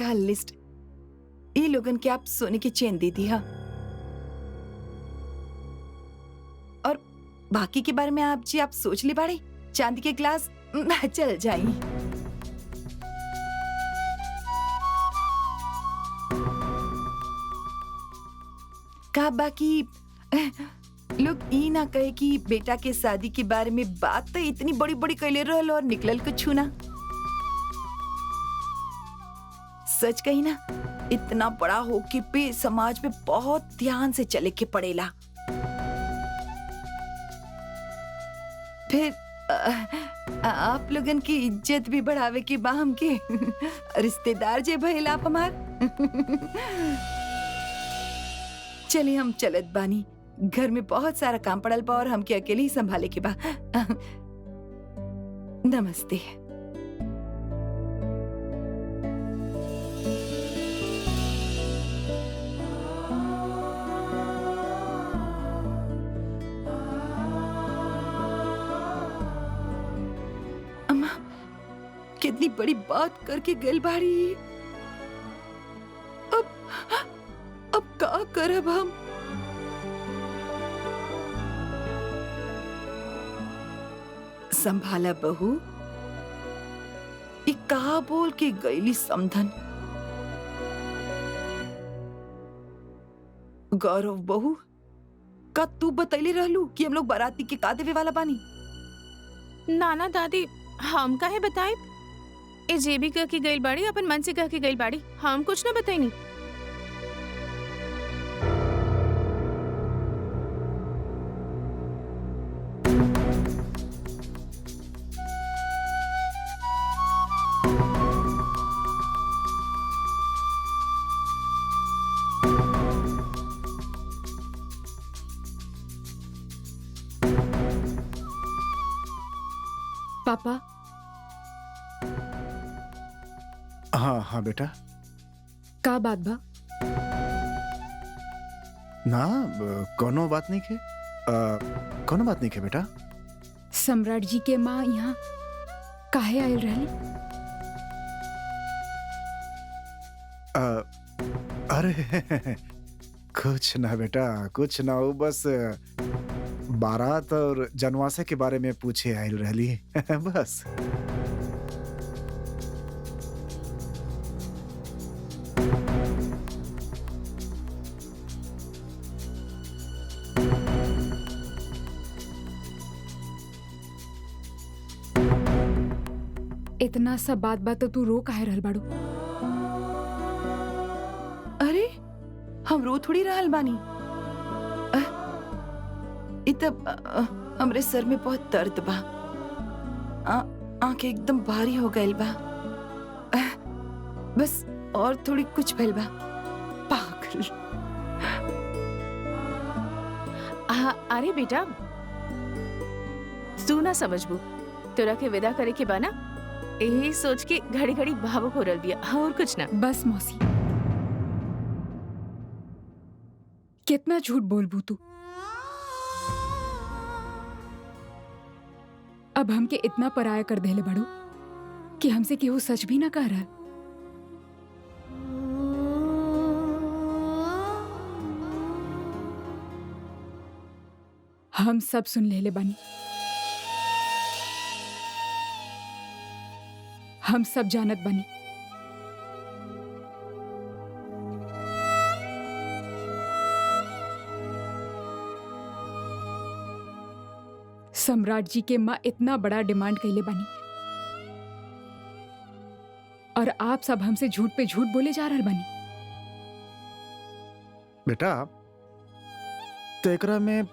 रहा लिस्ट, ये लोगन के आप सोने की चेन दे दिया और बाकी के बारे में आप सोच ली बाड़े। चांदी के ग्लास चल जाई। का बाकी लोग ई ना कहे कि बेटा के शादी के बारे में बात तो इतनी बड़ी बड़ी कैले रहल और निकलल कुछ ना। सच कही ना, इतना बड़ा होके पे समाज में बहुत ध्यान से चले के पड़ेला। फिर आप लोगन की इज्जत भी बढ़ावे के बा हमके। रिश्तेदार जे भइल आप हमार। चलिए हम चलत बानी, घर में बहुत सारा काम पड़ल बा और हमके अकेले ही संभाले के बा। नमस्ते। अम्मा कितनी बड़ी बात करके गइल बाड़ी। अब का करब हम? संभाला बहू, कहा बोल के गईली समधन। गौरव बहू, का तू बतैली रहलू कि हम लोग बाराती के का देवे वाला बानी? नाना दादी हम काहे बताए? ए जे भी कह के गइल बाड़ी अपन मन से कह के गइल बाड़ी, हम कुछ ना बताई नहीं। पापा। हाँ हाँ बेटा। का बात बा? ना कोनो बात नहीं के, कोनो बात नहीं के बेटा। सम्राट जी के माँ यहाँ काहे आयल रहली? अरे कुछ ना बेटा, कुछ ना, वो बस बारात और जनवासे के बारे में पूछे आयल रहली। बस। इतना सब बात तो तू रो काहे रहल बाड़ू? अरे हम रो थोड़ी रहल बानी। हमरे सर में बहुत दर्द बा, आंखें एकदम भारी हो गइल बा। बस और थोड़ी कुछ भइल बा। पागल। अरे बेटा, तू ना समझबू, तोरा के विदा करे के बा ना, यही सोच के घड़ी घड़ी भावुक हो रल बिया, और कुछ ना। बस मौसी, कितना झूठ बोलबू तू। अब हमके इतना पराया कर देले बड़ो कि हमसे केहू सच भी ना कह रहा। हम सब सुन लेले बानी, हम सब जानत बानी। सम्राट जी के माँ इतना बड़ा डिमांड कैले बानी और आप सब हमसे झूठ पे झूठ बोले जा रहल बानी। बेटा तो एकरा में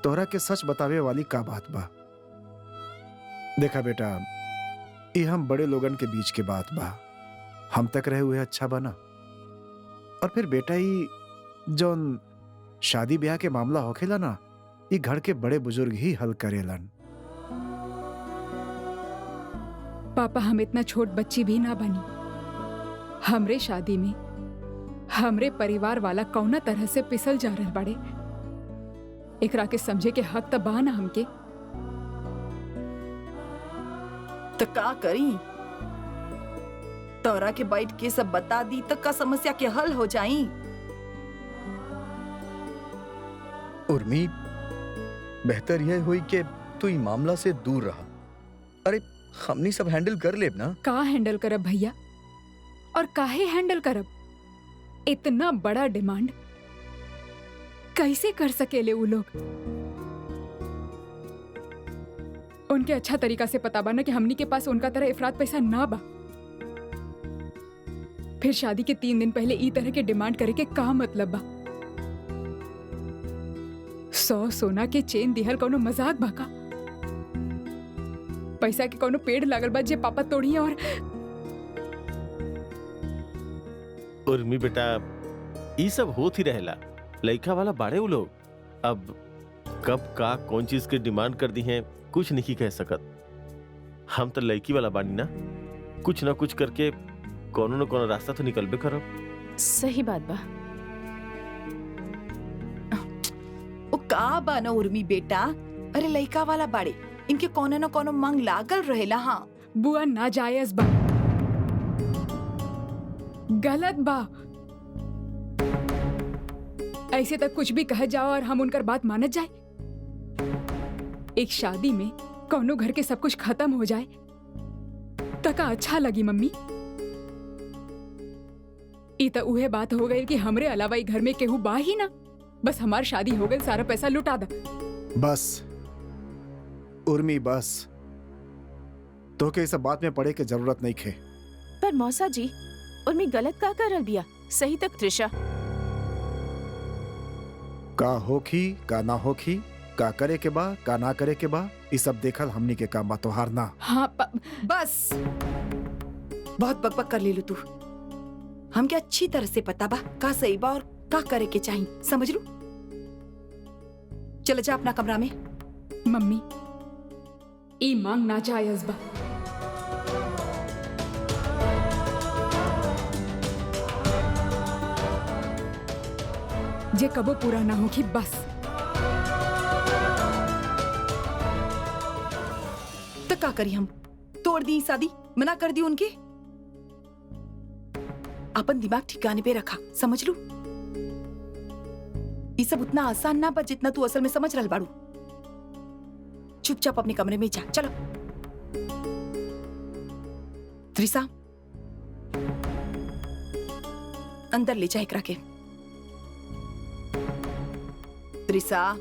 तोहरा के सच बतावे वाली का बात बा? देखा बेटा, ये हम बड़े लोगन के बीच के बात बा, हम तक रहे हुए अच्छा बना। और फिर बेटा, ही जौन शादी ब्याह के मामला होखेला ना, ये घर के बड़े बुजुर्ग ही हल करेलन। पापा, हम इतना छोट बच्ची भी ना बनी। हमरे शादी में हमरे परिवार वाला कौना तरह से पिसल जा रहल बाड़े, एकरा के समझे के हक त बा ना हमके। तो का करी? तोरा के बैठ के सब बता दी तक का समस्या के हल हो जाई। उर्मी, बेहतर यह हुई कि तू ई मामला से दूर रहा। अरे हमनी सब हैंडल कर लेब ना। का हैंडल करब भैया, और काहे हैंडल करब? इतना बड़ा डिमांड कैसे कर सकेले वो लोग? उनके अच्छा तरीका से पता बा ना कि हमनी के पास उनका तरह इफरात पैसा ना बा। फिर शादी के 3 दिन पहले ई तरह के डिमांड करे के का मतलब बा? 100 सोना के चेन दिहल कोनो मजाक बा का? पैसा के कोनो पेड़ लागल बा जे पापा तोड़ी और उर्मी बेटा, ई सब होत ही रहेला। लइका वाला बाड़े उ लोग। अब कब का कौन चीज के डिमांड कर दी है कुछ नहीं कह सकत। हम तो लड़की वाला बानी ना, कुछ ना कुछ करके कोनो न कोनो रास्ता तो निकलबे करब। सही बात बा। ओ का बा ना उर्मी बेटा, अरे लइका वाला बाड़े, इनके कोनो न कोनो मांग लागल रहेला। हाँ बुआ नाजायज बा, गलत बा। ऐसे तक कुछ भी कह जाओ और हम उनकर बात मानत जाए। एक शादी में कौनो घर के सब कुछ खत्म हो जाए तका अच्छा लगी मम्मी? ई तो उहे बात हो गई कि हमरे अलावा ई घर में केहू बा ही ना। बस हमार शादी हो गई, सारा पैसा लुटा दा। बस उर्मी बस, तो के इस बात में पड़े के जरूरत नहीं खे। पर मौसा जी, उर्मी गलत का करल बिया, सही तक त्रिशा। का होखी का ना होखी, का करे के बा का ना करे के बा, ये सब देखल हमनी के काम बा, तोहार ना। हाँ बस बहुत बकबक कर ले लू तू। हमके अच्छी तरह से पता बा का सही बा और का करे के चाहिए, समझ लू। चल जा अपना कमरा में। मम्मी, ई मांग नाजायज बा। जे कबो पूरा ना होगी बस। तो का करी हम? तोड़ दी शादी, मना कर दी उनके। अपन दिमाग ठिकाने पे रखा, समझ लू। ये सब उतना आसान ना बा जितना तू असल में समझ रहल बाड़ू। चुपचाप अपने कमरे में जा, चलो। त्रिसा, अंदर ले जा एकरा के। त्रिसा,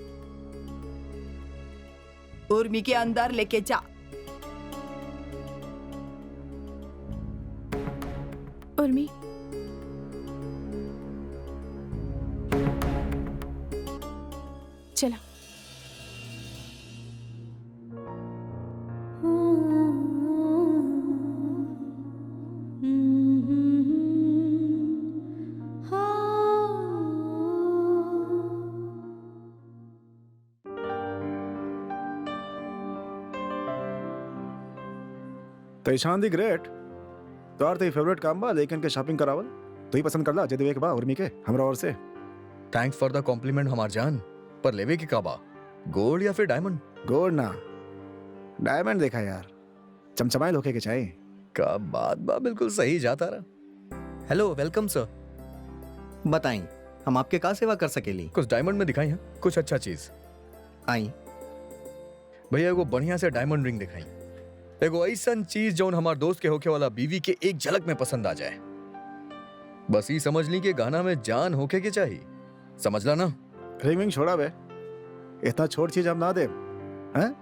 उर्मी के अंदर लेके जा। उर्मी, चला। तो ईशान दी ग्रेट, तोहार तो फेवरेट काम बा लेकिन के शॉपिंग करावल तो ही पसंद करला जे देवे के बा उर्मी के हमरा और से। थैंक्स फॉर द कॉम्प्लीमेंट हमार जान। पर लेवे के का बा, गोल्ड या फिर डायमंड? गोल्ड ना, डायमंड देखा यार, चमचमाए लोके के चाहिए। का बात बा, बिल्कुल सही जाता रहा। हेलो, वेलकम सर। बताएं, हम आपके का सेवा कर सकेली? कुछ डायमंड में दिखाई है, कुछ अच्छा चीज। आई भैया एगो बढ़िया से डायमंड रिंग दिखाई, एगो ऐसा चीज जौन हमार दोस्त के होके वाला बीवी के एक झलक में पसंद आ जाए। बस ही समझ ली कि गाना में जान होके के चाहिए, समझला ना? रिंग विंग छोड़ा बे, इतना छोट चीज हम ना दे हैं?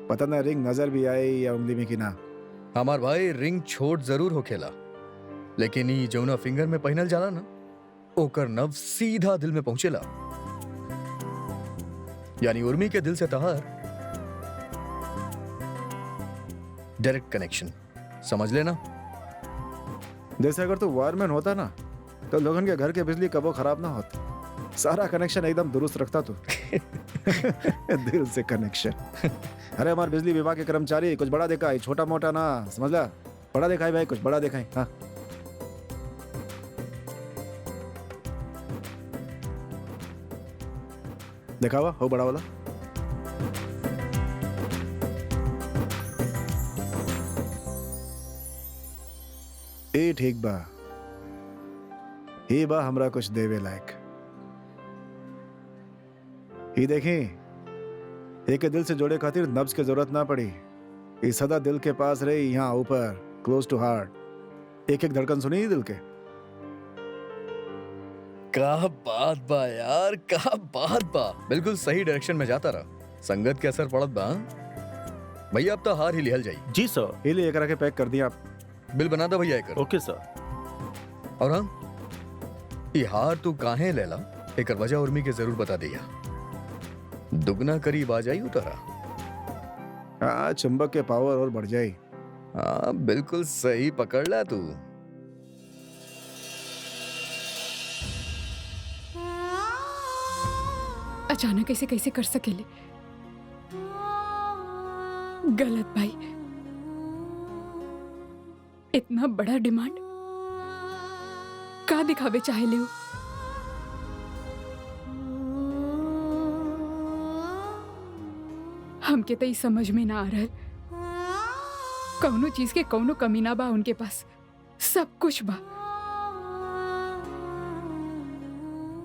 पता ना रिंग नजर भी आए या उंगली में कि ना। हमार भाई रिंग छोट जरूर होखेला, लेकिन ई जौना फिंगर में पहनल जाला ना, ओकर नव सीधा दिल में पहुंचेला। यानी उर्मी के दिल से तहार डायरेक्ट कनेक्शन, समझ लेना। जैसे अगर तू वायरमैन होता ना तो लोगन के घर के बिजली कबो खराब ना होती, सारा कनेक्शन एकदम दुरुस्त रखता तू। दिल से कनेक्शन। अरे हमारे बिजली विभाग के कर्मचारी कुछ बड़ा दिखाई, छोटा मोटा ना, समझला? बड़ा दिखाई भाई, कुछ बड़ा दिखाई। हाँ दिखावा हो बड़ा वाला। ये ठीक बा, ये बा हमरा कुछ देवे लायक। ये देखें, एक दिल से जोड़े खातिर नब्ज की जरूरत ना पड़ी। ये सदा दिल के पास रही, यहाँ ऊपर क्लोज टू हार्ट। एक एक धड़कन सुनी दिल के। क्या बात बा यार, क्या बात बा। बिल्कुल सही डायरेक्शन में जाता रहा। संगत के असर पड़त बा। भैया अब तो हार ही लिहल जाई। जी सर। ये ले एकरा के पैक कर दिया आप। बिल बना दो भैया एकर। ओके सर। और हम ये हार तू काहे लेला, एकर वजह उर्मी के जरूर बता दिया। दुगना करीब आ जाई उतारा। हाँ, चुंबक के पावर और बढ़ जाए। हाँ बिल्कुल सही पकड़ ला तू। अचानक ऐसे कैसे कर सकेले? गलत भाई, इतना बड़ा डिमांड का दिखावे चाहे ले? हमके तो समझ में ना आ रहा, कौनो चीज के कौनो कमी ना बा उनके पास, सब कुछ बा।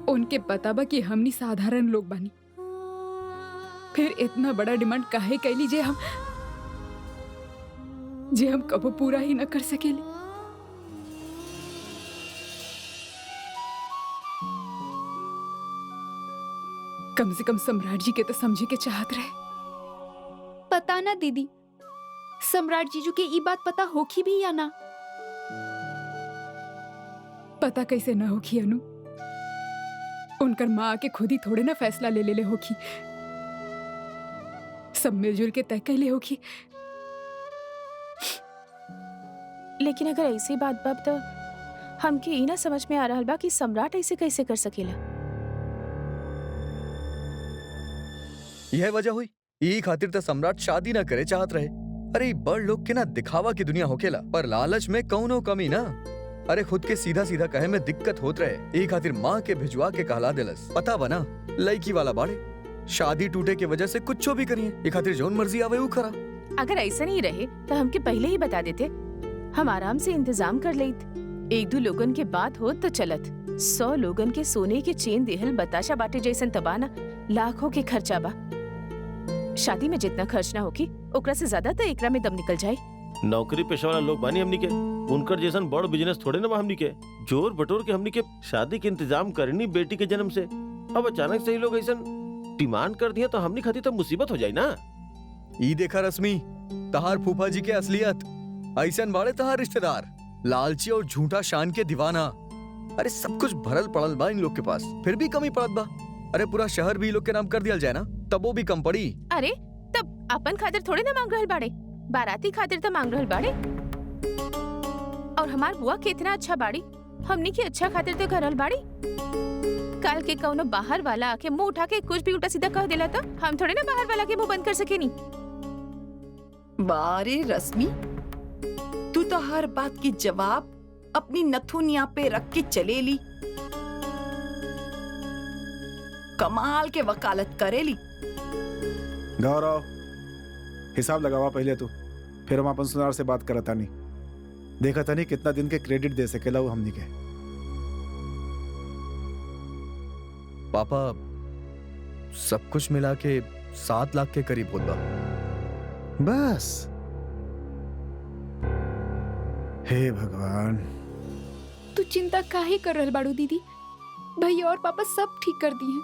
उनके पता बा कि हमनी साधारण लोग बानी, फिर इतना बड़ा डिमांड काहे कैली जे हम कबो पूरा ही न कर सकेले। कम से कम सम्राट जी के तो समझे के चाहत रहे। पता ना दीदी, सम्राट जीजू के ई बात पता होखी भी या ना? पता कैसे ना होखी अनु, उनकर माँ आके खुद ही थोड़े ना फैसला ले ले होखी, सब मिलजुल के तय कैले होखी। लेकिन अगर ऐसी बात बाप तो हमके ई ना समझ में आ रहा बा कि सम्राट ऐसे कैसे कर सकेला। यह वजह हुई, यही खातिर तो सम्राट शादी ना करे चाहत रहे। अरे बड़ लोग के ना दिखावा की दुनिया होकेला, पर लालच में कौनो कमी ना। अरे खुद के सीधा सीधा कहे में दिक्कत होत रहे, यही खातिर माँ के भिजवा के कहला देलस। पता बना लड़की वाला बाड़े, शादी टूटे के वजह से कुछ भी करिए, ये खातिर जौन मर्जी आवे वो करा। अगर ऐसा नहीं रहे तो हमके पहले ही बता देते, हम आराम से इंतजाम कर लेत। एक दो लोगन के बात हो तो चलत, 100 लोगन के सोने के चेन देहल बताशा बाटे जैसन तबाना लाखों के खर्चा बा। शादी में जितना खर्च ना होगी ओकरा से ज्यादा तो एकरा में दम निकल जाए। नौकरी पेशा वाला लोग बानी हमनी के, उनकर जैसन बड़ बिजनेस थोड़े ना बा हमनी के। जोर बटोर के हमनी के शादी के इंतजाम करनी बेटी के जन्म से। अब अचानक से ही लोग ऐसा डिमांड कर दिया तो हमनी खातिर तो मुसीबत हो जाए ना। ई देखा रश्मि, तहार फूफा जी के असलियत। ऐसन बाड़े तहार रिश्तेदार, लालची और झूठा शान के दीवाना। अरे सब कुछ भरल पड़ल बा इन लोग के पास, फिर भी कमी पड़त बा। अरे पूरा शहर भी लोग के नाम कर दिया जाए ना, तब वो भी कम पड़ी। अरे तब अपन खातिर थोड़े ना मांग रहल बाड़े, बाराती खातिर तो मांग रहल बाड़े। और हमार बुआ कितना अच्छा बाड़ी, हमनी की अच्छा खातिर तो करल बाड़ी। कल के कौनो बाहर वाला आके मुंह उठा के कुछ भी उल्टा सीधा कह देला तो हम थोड़े ना बाहर वाला के मुंह बंद कर सकेनी। बारे रश्मि, तू तो हर बात की जवाब अपनी नथुनिया पे रख के चलेली, कमाल के वकालत करेली। गौरव, हिसाब लगावा पहले तू, फिर हम अपन सुनार से बात करता नहीं। देखा था नहीं कितना दिन के क्रेडिट दे सकेला वो हमनी के। पापा सब कुछ मिला के 7 लाख के करीब होता। बस, हे भगवान। तू चिंता काहे कर रहल बाड़ू दीदी? भैया और पापा सब ठीक कर दिए।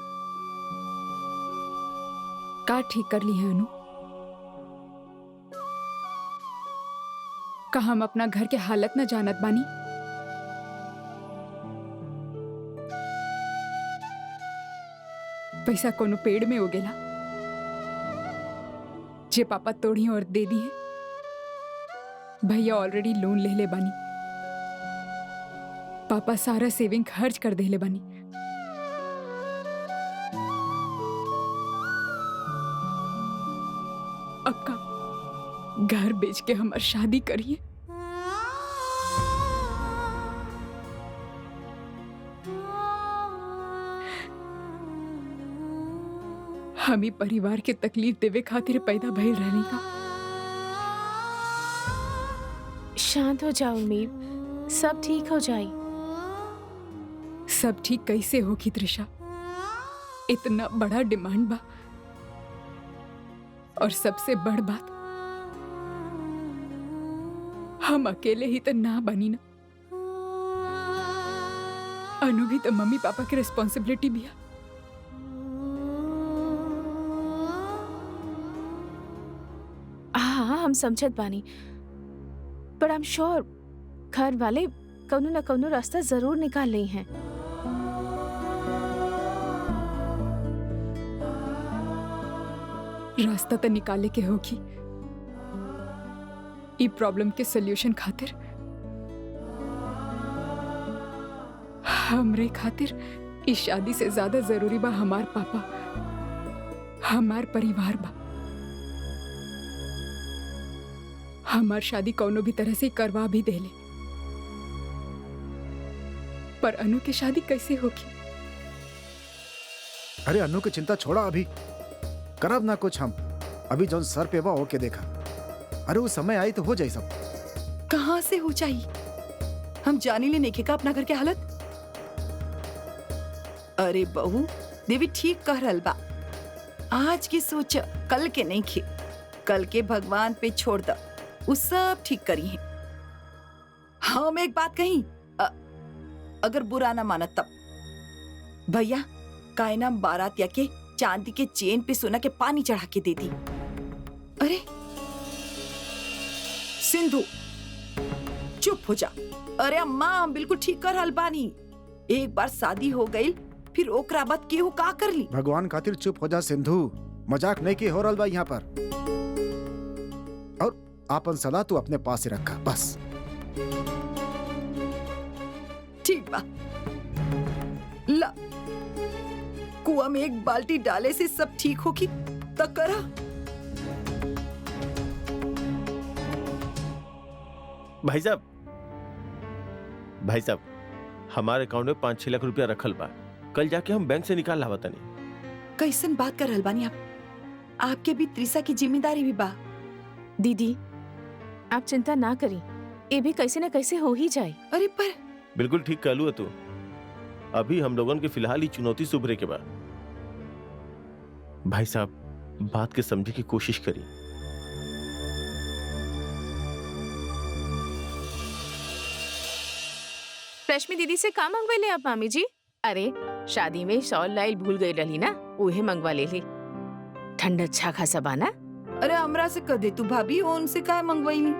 का ठीक कर ली है अनु? का हम अपना घर के हालत न जानत बानी? पैसा कोनो पेड़ में उगेला जे पापा तोड़ी और दे दी है। भैया ऑलरेडी लोन ले ले बानी, पापा सारा सेविंग खर्च कर दे ले बानी। अब का घर बेच के हमार शादी करिए। हम ही परिवार के तकलीफ देवे खातिर पैदा भइल रहनी का। शांत हो जाओ मीर, सब ठीक हो जाए। सब ठीक कैसे होगी त्रिशा? इतना बड़ा डिमांड बा, और सबसे बड़ बात, हम अकेले ही तो ना बनी ना। अनु भी तो मम्मी पापा की रिस्पॉन्सिबिलिटी भी है। हाँ, हम समझत बानी, पर आई एम श्योर घर वाले कौनो न कौनो रास्ता जरूर निकाल ली हैं। रास्ता तो निकाले के होगी। ई प्रॉब्लम के सोल्यूशन खातिर हमरे खातिर इस शादी से ज्यादा जरूरी बा हमार पापा, हमार परिवार बा। हमार शादी कौनो भी तरह से करवा भी देले, पर अनु की शादी कैसे होगी? अरे अनु की चिंता छोड़ा, अभी करब ना कुछ हम। अभी जौन सर पे बा होके देखा। अरे वो समय आई तो हो जाई सब। कहाँ से हो जाई? हम जाने ले नहीं का अपना घर के हालत। अरे बहू, देवी ठीक कह रहल बा। आज की सोच कल के नहीं खे, कल के भगवान पे छोड़ द, वो सब ठीक करी है। हम एक बात कही, अगर बुरा ना मानत तब भैया कायना बारात या के चांदी के चेन पे सोना के पानी चढ़ा के दे दी। अरे सिंधु चुप हो जा। अरे अम्मा, हम बिल्कुल ठीक कर हल बानी। एक बार शादी हो गई, फिर ओकरा बाद केहू का कर ली। भगवान खातिर चुप हो जा सिंधु, मजाक नहीं की हो रहा बा यहाँ पर। और आपन सलाह तू अपने पास ही रखा बस। ठीक बा, ला कुआं में एक बाल्टी डाले से सब ठीक होगी तो करा। भाई साहब, हमारे अकाउंट में 5-6 लाख रुपया रखल बा। कल जाके हम बैंक से निकाल लावा तनी। कैसन बात कर रहल बानी आप? आपके भी त्रिसा की जिम्मेदारी भी बा। दीदी, आप चिंता ना करी, ये भी कैसे न कैसे हो ही जाए। अरे पर बिल्कुल ठीक कहलू है तू। अभी हम लोगन के फिलहाल ही चुनौती से उभरे के बाद। भाई साहब, बात के समझे की कोशिश करी। रश्मि दीदी से का मंगवा ले आप मामी जी? अरे शादी में शॉल लाइल भूल गई रही ना, उहे मंगवा ले ली। ठंड अच्छा खासा बाना। अरे हमरा से कह दे तू भाभी, उनसे का मंगवाई नहीं,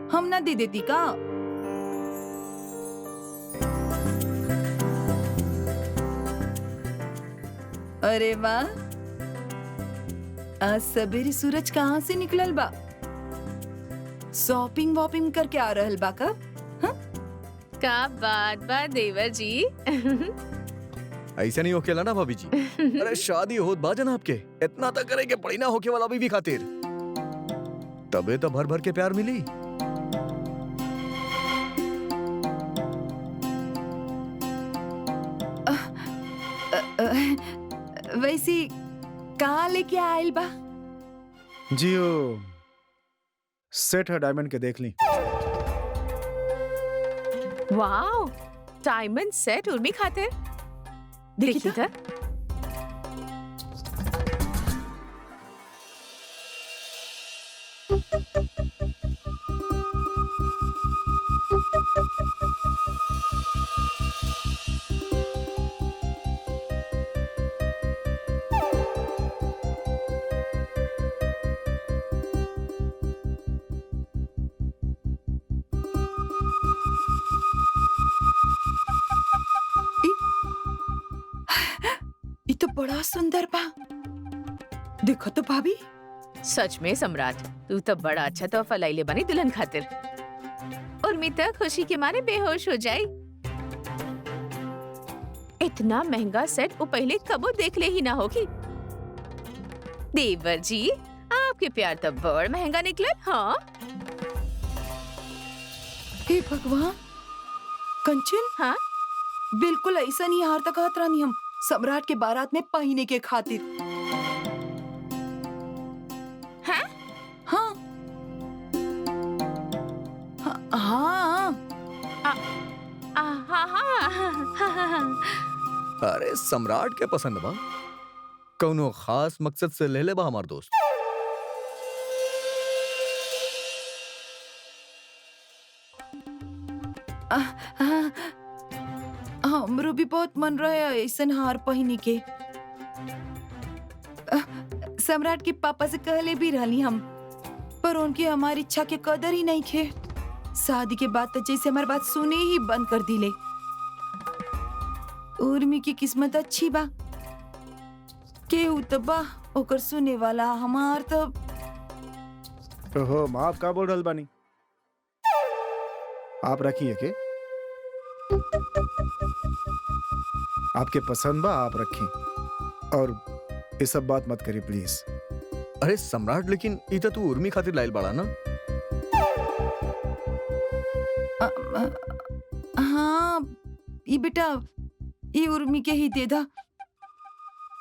हम ना दे देती का? अरे वाह, आज सवेरे सूरज कहाँ से निकलल बा? शॉपिंग वॉपिंग करके आ रहल बा का? का बात बा देवर जी। ऐसे नहीं होकेला ना भाभी जी। अरे शादी होत बाजन आपके, इतना तो करे के पड़ी ना होके वाला बीवी खातिर, तबे तो भर भर के प्यार मिली। वैसे कहाँ लेके आयल बा? जियो सेट है डायमंड के, देख ली। वाओ, डायमंड सेट उर्मी खातिर। देखी था। ये तो बड़ा सुंदर बा। देखो तो भाभी। सच में सम्राट, तू तो बड़ा अच्छा तोहफा लाइले बनी दुल्हन खातिर। उर्मी तो खुशी के मारे बेहोश हो जाई। इतना महंगा सेट वो पहले कबो देख ले ही ना होगी। देवर जी, आपके प्यार तो बड़ महंगा निकले। हाँ हे भगवान, कंचन, हाँ बिल्कुल ऐसा नहीं हार तक हाथ रानी हम सम्राट के बारात में पहने के खातिर। हाँ? हाँ हाँ हाँ। अरे सम्राट के पसंद बा, कौनो खास मकसद से ले ले बा हमार दोस्त। हाँ, हमरो भी बहुत मन रहे ऐसन हार पहिनी के। सम्राट के पापा से कहले भी रहली हम, पर उनकी हमारी इच्छा के कदर ही नहीं खे। शादी के बाद तो जैसे हमारी बात सुने ही बंद कर दिले। उर्मी की किस्मत अच्छी बा, केहू तो बा ओकर सुने वाला। हमार तो ओहो, माफ का बोल रहल बानी? आप रखिए के आपके पसंद बा, आप रखें और ये सब बात मत करिए प्लीज। अरे सम्राट, लेकिन ई तो तू उर्मी खातिर लाइल बाड़ा ना? हाँ, ये बेटा ये उर्मी के ही दे दा।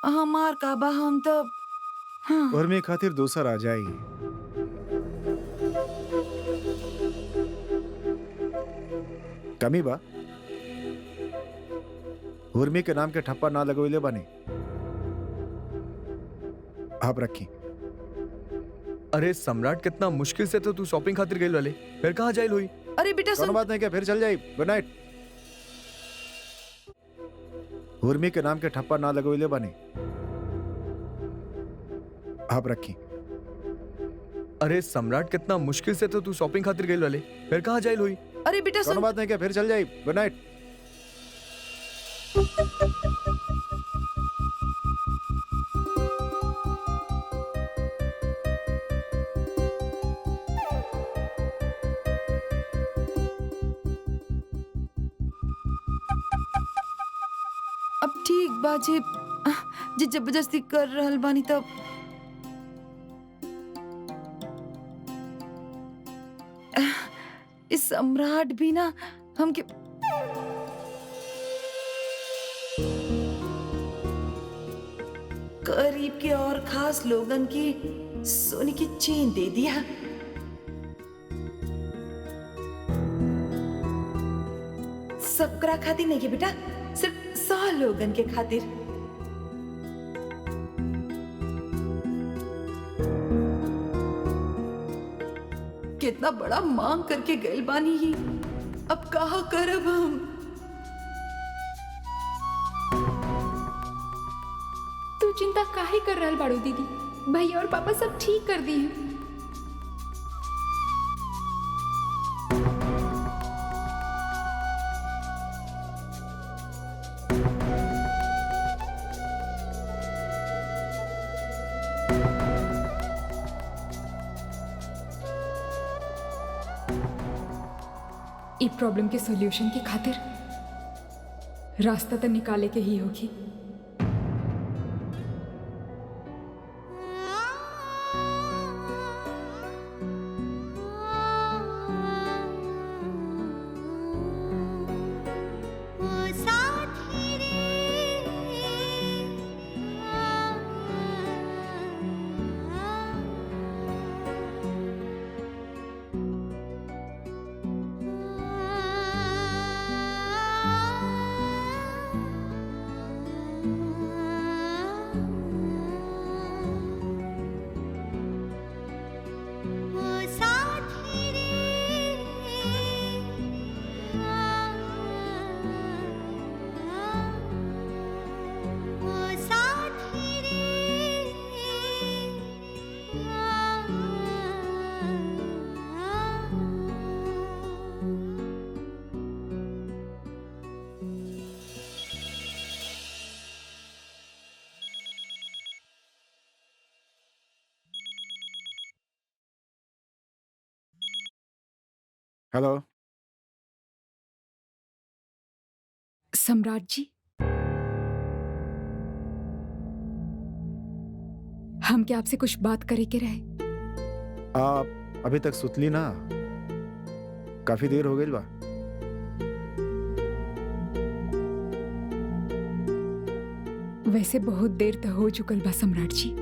हमार का बा, हम तो हाँ। उर्मी खातिर दूसर आ जाई। कमी बा उर्मी के नाम के ठप्पा ना लगोइले बानी। आप रखी। अरे सम्राट, कितना मुश्किल से तो तू शॉपिंग खातिर गइल वाले, फिर कहाँ जाइल हुई? अरे बेटा कोनो सुन, बात नहीं, क्या फिर चल जाई। Good night. उर्मी के नाम के ठप्पा ना लगोइले बानी। आप रखी। अरे सम्राट, कितना मुश्किल से तो तू शॉपिंग खातिर गइल वाले, फिर कहाँ जाइल हुई? अरे बेटा कोनो सुन, बात नहीं, क्या फिर चल जाई। Good night. अब ठीक बा जे जे जबरदस्ती कर रहल बानी तब इस सम्राट भी ना हमके करीब के और खास लोगन की सोने की चेन दे दिया। सबकरा खातिर नहीं के बेटा, सिर्फ 100 लोगन के खातिर। कितना बड़ा मांग करके गइल बानी ही, अब कहा करब हम? तू चिंता काहे कर रहल बाड़ू दीदी? भैया और पापा सब ठीक कर दी हैं। ई प्रॉब्लम के सॉल्यूशन की खातिर रास्ता तो निकाले के ही होगी। हेलो सम्राट जी, हम क्या आपसे कुछ बात करे के रहे? आप अभी तक सुतली ना? काफी देर हो गई बा। वैसे बहुत देर तो हो चुकल बा सम्राट जी।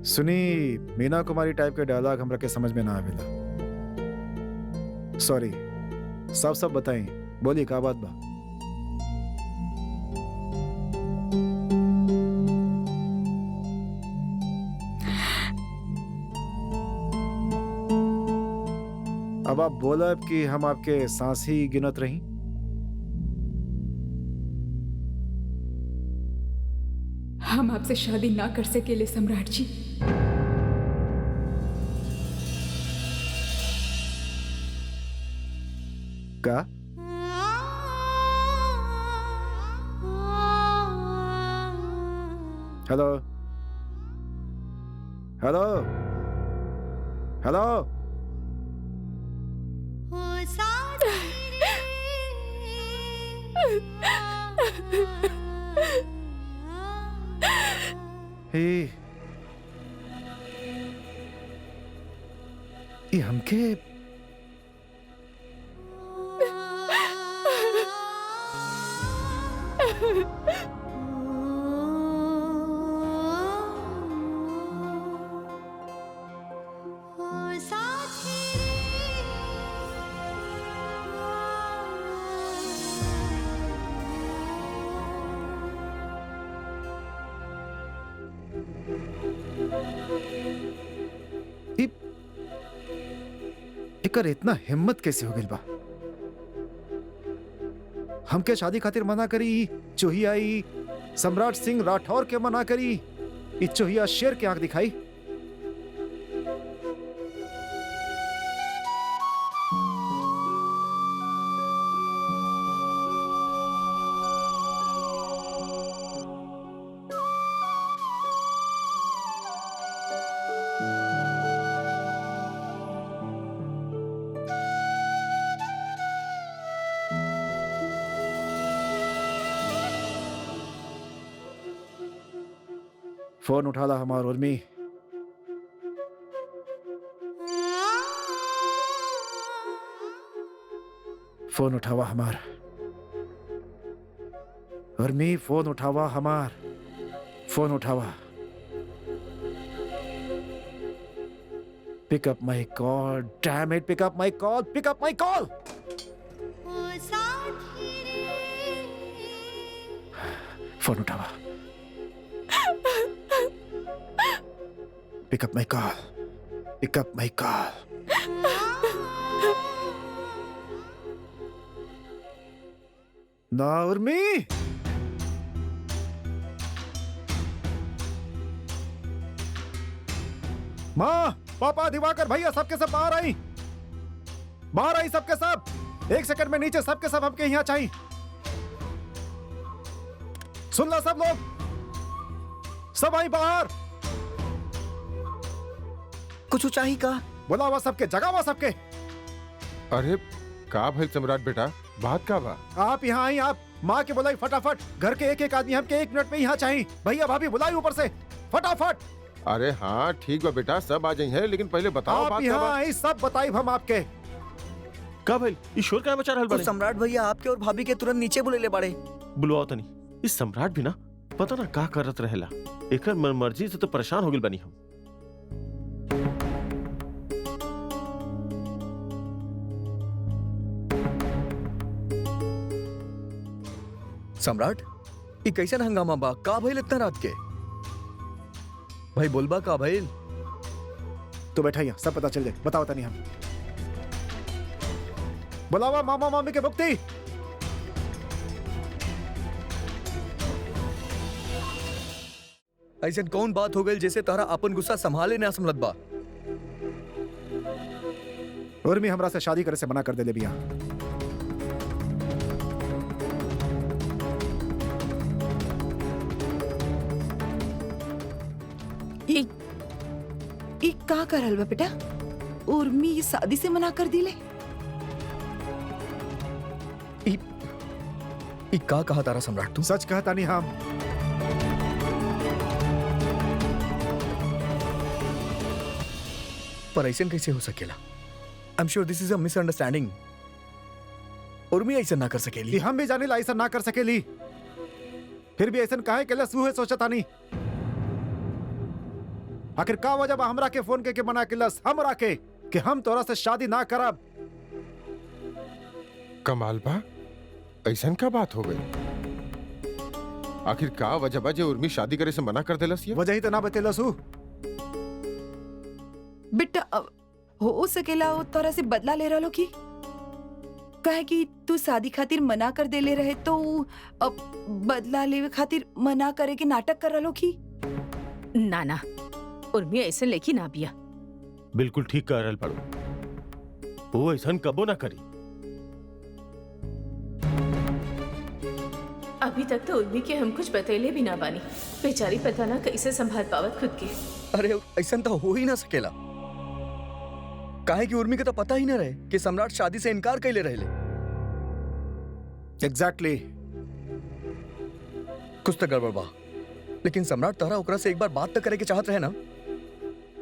सुनी, मीना कुमारी टाइप के डायलॉग हमरा के समझ में ना आवेला। सॉरी, सब बताएं, बोलिए का बात बा। अब आप बोला कि हम आपके सांस ही गिनत रही। हम आपसे शादी ना कर सकेले सम्राट जी। का हेलो हेलो हेलो हे ये हमके एकर इतना हिम्मत कैसे हो गइल बा? हमके शादी खातिर मना करी चोहिया ई सम्राट सिंह राठौर के मना करी ई चोहिया शेर के आंख दिखाई। फोन उठाला हमार उर्मी। फोन उठावा हमार उर्मी, फोन उठावा हमार, फोन उठावा। Pick up my call, damn it, pick up my call, pick up my call. Phone उठावा। Pick up my call. Pick up my call. ना उर्मी। माँ, पापा, दिवाकर, भैया सबके सब बाहर आई। बाहर आई सबके सब। 1 सेकंड में नीचे सबके सब हमके यहाँ चाहिए। सुन लो सब लोग, सब आई बाहर। कुछ चाहिए का? बुलावा सबके, जगावा सबके। अरे का भाई सम्राट बेटा, बात का बा? आप यहाँ आई, आप माँ के बुलाई फटाफट। घर के एक एक आदमी हमके 1 मिनट में यहाँ चाहिए। भैया भाभी बुलाई ऊपर से फटाफट। अरे हाँ ठीक बा बेटा, सब आ जाइए, लेकिन पहले बताओ आप बात का यहाँ बा? आई, सब बताई हम आपके। का भाई ईश्वर का बचा रहल तो बड़े? सम्राट भैया आपके और भाभी के तुरंत नीचे बुलेले बाड़े। बुलवाओ तनी। इस सम्राट भी ना पता ना का करत रहेला। एकर मनमर्जी से तो परेशान हो गइल बनी हम। सम्राट, ये कैसन हंगामा बा? का भइल इतना रात के? भाई बोलबा का भइल? तो बैठा यहाँ, सब पता चल जाए। बताओ तनी हम। बुलावा मामा मामी के भुगती। ऐसन कौन बात हो गई जैसे तारा अपन गुस्सा संभाले ना समलत बा? उर्मी हमरा से शादी करे से मना कर दे ले बिया। ई का करल बा बेटा? उर्मी ये शादी से मना कर दिले? ई का कहा तारा सम्राट तू? सच कहता नहीं हम। पर ऐसन कैसे हो सकेला? I am sure this is a misunderstanding. उर्मी ऐसा ना कर कि सकेली। हम भी जाने ला ऐसा ना कर सकेली, फिर भी ऐसा काहे केला सूहे सोचता नहीं। आखिर का वजह बा हमरा के फोन के मना केलस हमरा के कि हम तोरा से शादी ना करब? कमाल बा, ऐसन का बात हो गई? आखिर का वजह बा जे उर्मी शादी करे से मना कर देलस ये? वजह ही तो ना बतेलसू। बेटा हो सकेला वो तोरा से बदला ले रहा की कहे कि तू शादी खातिर मना कर दे ले रहे तो अब बदला लेवे खातिर मना करे के नाटक कर रहा की। ना ना, उर्मी ऐसे लेखी ना बिया। बिल्कुल ठीक कह रहल पड़ो, वो ऐसा कबो ना करी। अभी तक तो उर्मी के हम कुछ बतैले भी ना बानी। बेचारी पता ना कैसे संभाल पावत खुद के। अरे ऐसा तो हो ही ना सकेला, काहे कि उर्मी के तो पता ही ना रहे कि सम्राट शादी से इनकार कैले रहले। एग्जैक्टली। कुछ तो गड़बड़ बा, लेकिन सम्राट तोहरा ओकरा से एक बार बात तो करे के चाहत रहे ना।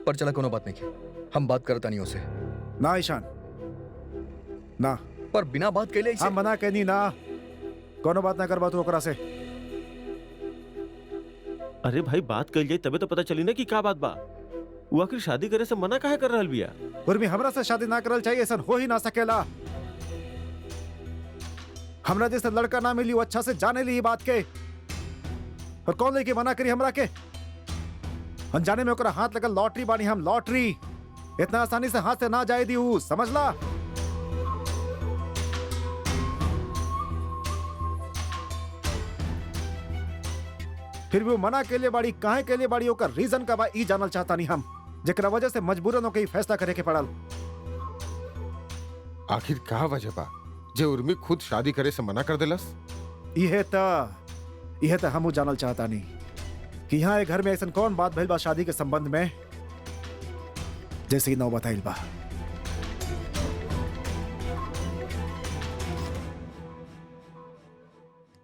पर चला कोनो बात नहीं की, हम बात करता नहीं उसे। ना ईशान ना, पर बिना बात कैले ऐसे हम मना कहनी ना, कोनो बात ना करबा तू ओकरा से। अरे भाई बात कर जाए तबे तो पता चली ना कि का बात बा। वो आखिर शादी करे से मना काहे कर रहल बिया? उर्मी हमरा से शादी ना करल चाहिए, ऐसा हो ही ना सकेला। हमरा जैसे लड़का ना मिली, वो अच्छा से जाने ली बात के। और कौन लेके मना करी हमरा के? अनजाने में ओकरा हाथ लगल लॉटरी बानी हम, लॉटरी। इतना आसानी से हाथ से ना जाए दी हूँ, समझ ला। फिर भी वो मना के लिए बाड़ी, काहे के लिए बाड़ी, ओकर रीजन का बा ई जानल चाहता नहीं हम, जेकरा वजह से मजबूरन होके फैसला करे के पड़ल। आखिर का वजह बा जे उर्मी खुद शादी करे से मना कर देलस? यह तो हम जानल चाहता नहीं कि यहाँ एक घर में ऐसा कौन बात भइल बा शादी के संबंध में, जैसे कि नौ बताइल बा।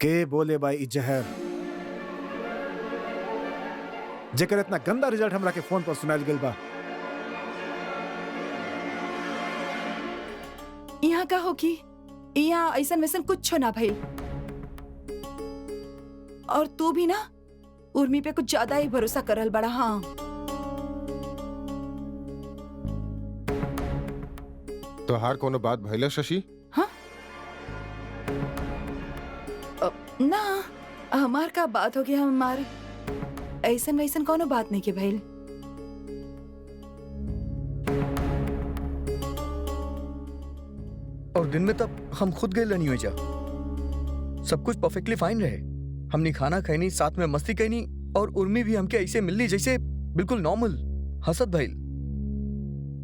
के बोले बा ई जहर, जेकर इतना गंदा रिजल्ट हमरा के फोन पर सुनाइल गेल बा। यहाँ का हो कि यहाँ ऐसा वैसन कुछ ना भइल। और तू भी ना उर्मी पे कुछ ज्यादा ही भरोसा करल बड़ा। हाँ तोहार कोनो बात भइल शशि? हाँ ना, हमार का बात हो गया, हमार ऐसन वैसन कोनो बात नहीं के भइल। और दिन में तब हम खुद गए नहीं हो जा, सब कुछ परफेक्टली फाइन रहे। हमने खाना खाई, साथ में मस्ती कही, और उर्मी भी हमके ऐसे मिलनी जैसे बिल्कुल नॉर्मल हसत भइल।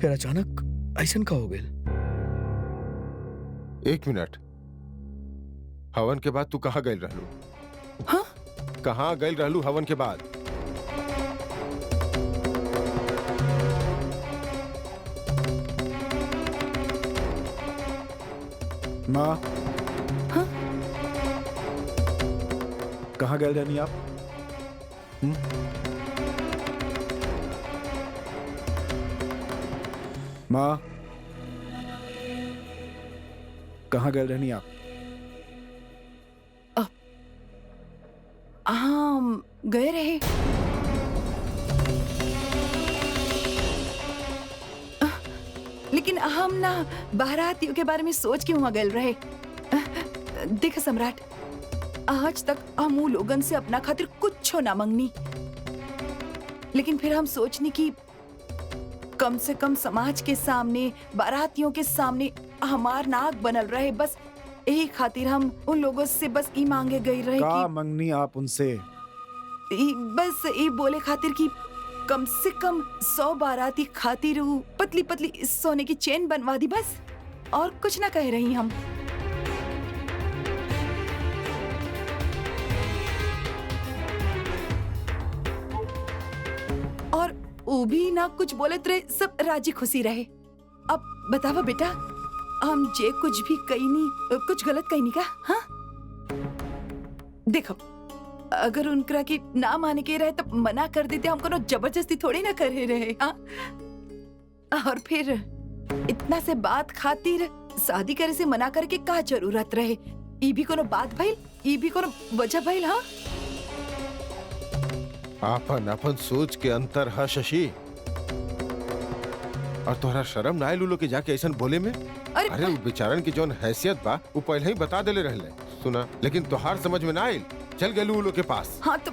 फिर अचानक ऐसन का हो गया। एक मिनट, हवन के बाद तू कहाँ गइल रहलू? हाँ? कहाँ गइल रहलू हवन के बाद? माँ हाँ? कहाँ गए रहनी आप? माँ कहाँ गए रहनी आप? हाँ गए रहे। लेकिन हम ना बारातियों के बारे में सोच के वहां गए रहे। देख सम्राट, आज तक हम वो लोगन से अपना खातिर कुछ ना मंगनी, लेकिन फिर हम सोचनी कि कम से कम समाज के सामने, बारातियों के सामने हमार नाक बनल रहे। बस यही खातिर हम उन लोगों से बस ई मांगे गई रहे का कि मंगनी आप उनसे? बस ये बोले खातिर कि कम से कम 100 बाराती खातिर पतली पतली सोने की चेन बनवा दी, बस। और कुछ ना कह रही हम। और वो भी ना कुछ बोले तो सब राजी खुशी रहे। अब बतावा बेटा, हम जे कुछ भी कही नहीं, कुछ गलत कही नहीं का? हाँ देखो, अगर उनकरा की ना माने के रहे तो मना कर देते, हमको ना जबरदस्ती थोड़ी ना करे रहे। हाँ, और फिर इतना से बात खातिर शादी करे से मना करके का जरूरत रहे? ई भी कोनो बात भइल? ई भी कोनो वजह भइल? हाँ, आपन अपन सोच के अंतर है शशि। और तोहरा शर्म ना आयल उ लोग के जाके ऐसा बोले में? अरे अरे वो बेचारन की जौन हैसियत बा वो पहले ही बता देले रहले। सुना, लेकिन तोहार समझ में ना आयल, चल गेलू उ लोग के पास। हाँ तो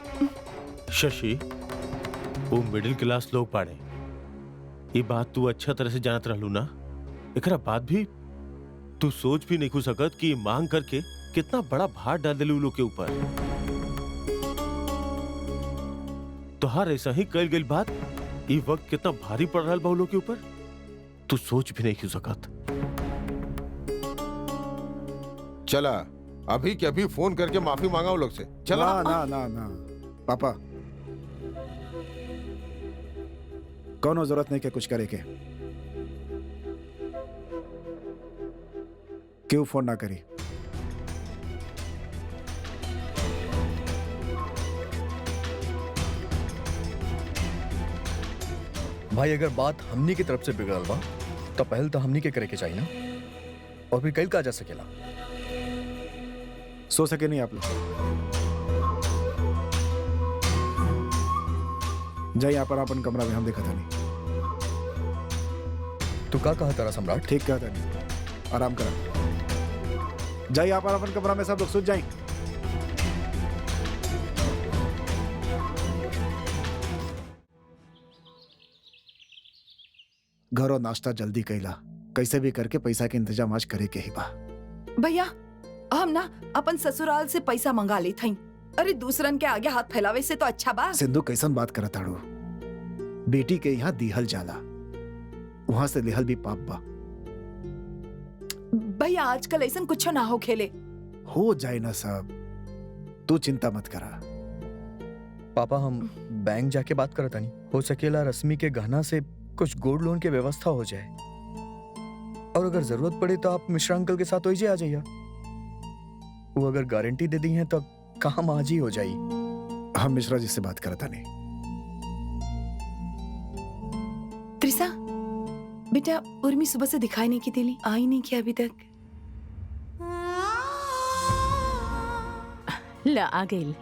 शशि, वो मिडिल क्लास लोग बाड़े, ये बात तू अच्छा तरह से जानत रहलू ना। एकरा बाद भी तू सोच भी नहीं खू सकत कि मांग करके कितना बड़ा भार डाल दिलू लोग के ऊपर। तोहार ऐसा ही कल गई बात ये वक्त कितना भारी पड़ रहा बा लोग के ऊपर, तू सोच भी नहीं खू सकत। चला अभी के अभी फोन करके माफी मांगा उन लोग से। चला। ना ना ना ना पापा, कोनो जरूरत नहीं के कुछ करे के। क्यों फोन ना करी? भाई अगर बात हमनी की तरफ से बिगड़ल बा तो पहल तो हमनी के करे के चाहिए ना, और फिर कल का जा सकेला। सो सके नहीं आप लोग? जाइए आप अपन कमरा में, हम देखा था नहीं। तू का कहा तारा सम्राट? ठीक कहता नहीं, आराम करा। जाइए आप अपन कमरा में, सब लोग सूझ जाए। घरों नाश्ता जल्दी कैला, कैसे भी करके पैसा के इंतजाम आज करे के ही बा। भैया हम ना अपन ससुराल से पैसा मंगा ली थी। अरे दूसरन के आगे हाथ फैलावे से तो अच्छा बा। सिंधु कैसन बात करत ताड़ू? बेटी के यहाँ दीहल जाला, वहां से लिहल भी पाप बा। भैया आजकल ऐसा कुछ ना हो खेले। हो जाए ना सब, तू चिंता मत करा। पापा हम बैंक जाके बात करता नहीं, हो सकेला रश्मि के गहना से कुछ गोल्ड लोन की व्यवस्था हो जाए, और अगर जरूरत पड़े तो आप मिश्रा अंकल के साथ ओइजे आ जाइए। वो अगर गारंटी दे दी है तो काम आज ही हो जाई। हम मिश्रा जी से बात करता नहीं। त्रिसा बेटा, उर्मी सुबह से दिखाई नहीं की दिली, आई नहीं किया अभी तक। ला आ गई।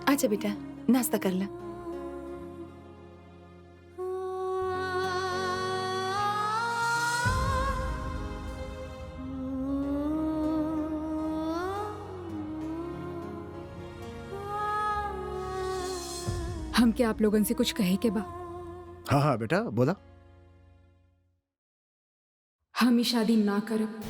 अच्छा बेटा नाश्ता कर ला। हम क्या आप लोगन से कुछ कहे के बा? हाँ हाँ बेटा बोला। हम ही शादी ना करब।